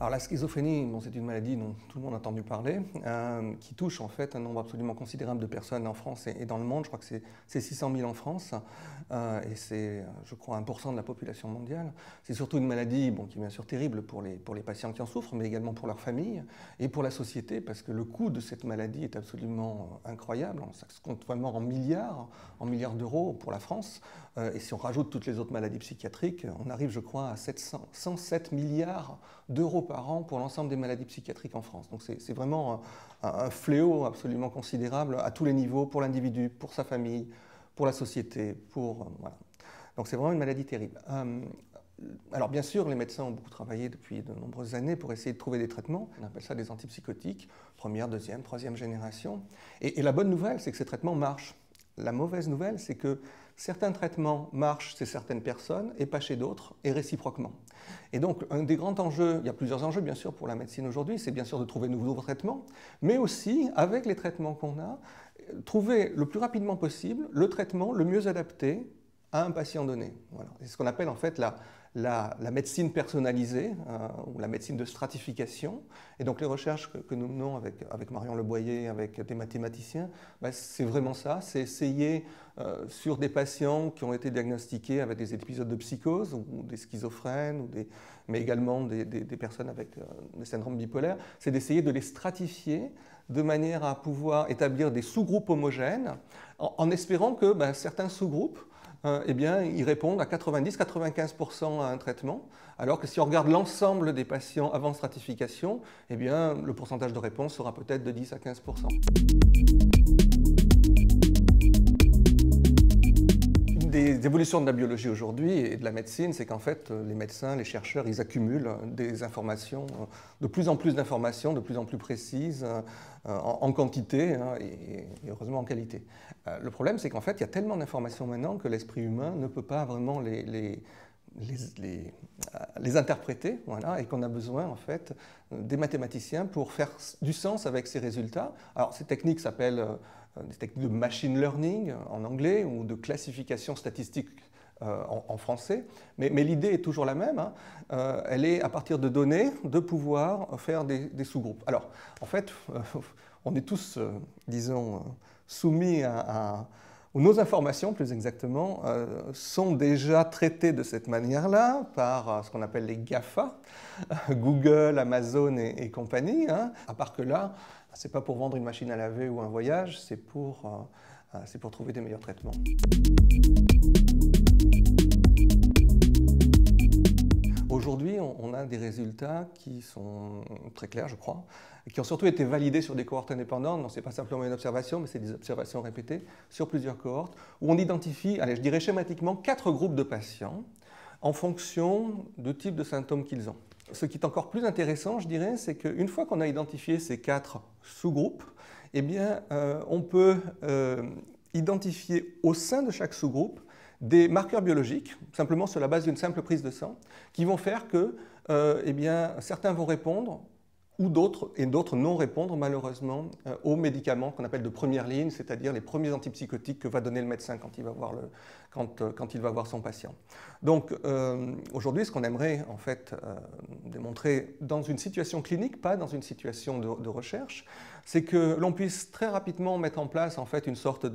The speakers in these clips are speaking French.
Alors la schizophrénie, bon, c'est une maladie dont tout le monde a entendu parler, qui touche en fait un nombre absolument considérable de personnes en France et dans le monde. Je crois que c'est 600 000 en France et c'est, je crois, 1% de la population mondiale. C'est surtout une maladie qui est bien sûr terrible pour les patients qui en souffrent, mais également pour leurs familles et pour la société, parce que le coût de cette maladie est absolument incroyable. Ça se compte vraiment en milliards d'euros pour la France. Et si on rajoute toutes les autres maladies psychiatriques, on arrive, je crois, à 107 milliards d'euros par an pour l'ensemble des maladies psychiatriques en France. Donc c'est vraiment un fléau absolument considérable à tous les niveaux, pour l'individu, pour sa famille, pour la société, voilà. Donc c'est vraiment une maladie terrible. Alors bien sûr, les médecins ont beaucoup travaillé depuis de nombreuses années pour essayer de trouver des traitements. On appelle ça des antipsychotiques, première, deuxième, troisième génération. Et la bonne nouvelle, c'est que ces traitements marchent. La mauvaise nouvelle, c'est que certains traitements marchent chez certaines personnes et pas chez d'autres, et réciproquement. Et donc, un des grands enjeux, il y a plusieurs enjeux bien sûr pour la médecine aujourd'hui, c'est bien sûr de trouver de nouveaux traitements, mais aussi, avec les traitements qu'on a, trouver le plus rapidement possible le traitement le mieux adapté à un patient donné. Voilà. C'est ce qu'on appelle en fait la médecine personnalisée ou la médecine de stratification. Et donc les recherches que nous menons avec Marion Leboyer, avec des mathématiciens, c'est vraiment ça, c'est essayer sur des patients qui ont été diagnostiqués avec des épisodes de psychose ou des schizophrènes, mais également des personnes avec des syndromes bipolaires, c'est d'essayer de les stratifier de manière à pouvoir établir des sous-groupes homogènes en espérant que certains sous-groupes ils répondent à 90-95% à un traitement, alors que si on regarde l'ensemble des patients avant stratification, le pourcentage de réponse sera peut-être de 10 à 15%. Une des évolutions de la biologie aujourd'hui et de la médecine, c'est qu'en fait, les médecins, les chercheurs, ils accumulent des informations, de plus en plus d'informations, de plus en plus précises, en quantité et heureusement en qualité. Le problème, c'est qu'en fait, il y a tellement d'informations maintenant que l'esprit humain ne peut pas vraiment les interpréter, voilà, et qu'on a besoin en fait des mathématiciens pour faire du sens avec ces résultats. Alors ces techniques s'appellent des techniques de machine learning en anglais ou de classification statistique en français, mais l'idée est toujours la même, elle est à partir de données de pouvoir faire des sous-groupes. Alors en fait, on est tous, disons, soumis ou nos informations, plus exactement, sont déjà traitées de cette manière-là par ce qu'on appelle les GAFA, Google, Amazon et compagnie. À part que là, ce n'est pas pour vendre une machine à laver ou un voyage, c'est pour trouver des meilleurs traitements. Aujourd'hui, on a des résultats qui sont très clairs, je crois, et qui ont surtout été validés sur des cohortes indépendantes. Ce n'est pas simplement une observation, mais c'est des observations répétées sur plusieurs cohortes, où on identifie, allez, je dirais schématiquement, 4 groupes de patients en fonction du type de symptômes qu'ils ont. Ce qui est encore plus intéressant, je dirais, c'est qu'une fois qu'on a identifié ces 4 sous-groupes, on peut identifier au sein de chaque sous-groupe des marqueurs biologiques, simplement sur la base d'une simple prise de sang, qui vont faire que certains vont répondre ou d'autres non répondre malheureusement aux médicaments qu'on appelle de première ligne, c'est-à-dire les premiers antipsychotiques que va donner le médecin quand il va voir son patient. Donc aujourd'hui, ce qu'on aimerait en fait démontrer dans une situation clinique, pas dans une situation de recherche, c'est que l'on puisse très rapidement mettre en place en fait une sorte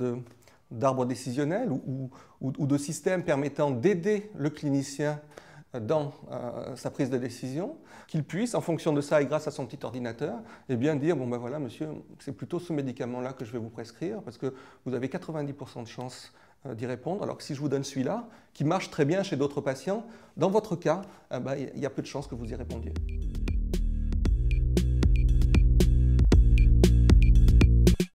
d'arbre décisionnel ou de système permettant d'aider le clinicien dans sa prise de décision, qu'il puisse, en fonction de ça et grâce à son petit ordinateur, dire bon ben voilà monsieur, c'est plutôt ce médicament-là que je vais vous prescrire parce que vous avez 90% de chances d'y répondre, alors que si je vous donne celui-là, qui marche très bien chez d'autres patients, dans votre cas, il y a peu de chances que vous y répondiez.